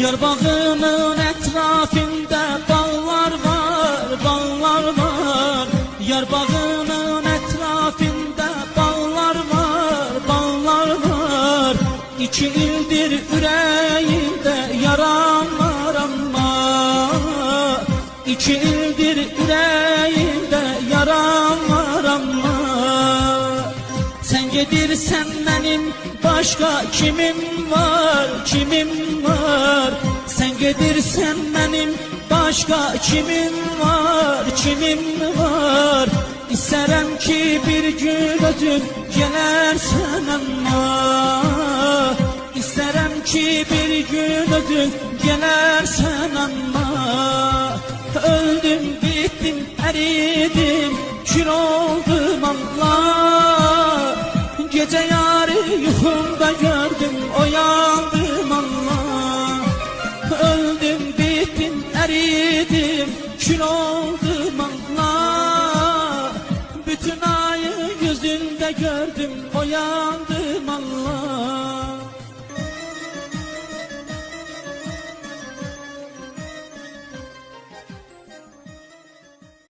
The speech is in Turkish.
Yar bağının etrafında bağlar var, bağlar var. Yar bağının etrafında bağlar var, bağlar var. 2 ildir yüreğimde yaram var ama 2 ildir yüreğimde yaram var ama. Sen gedirsen benim başka kimim var, kimim var? Sen gedirsen benim başka kimim var, kimim var? İsterim ki bir gün özün gelersen ama İsterim ki bir gün özün gelersen ama. Öldüm, bittim, eridim, kül oldum Allah. Gece yarı yuhumda gördüm, uyandım Allah. Öldüm, bittim, eridim, kül oldum Allah. Bütün ayı yüzünde gördüm, uyandım.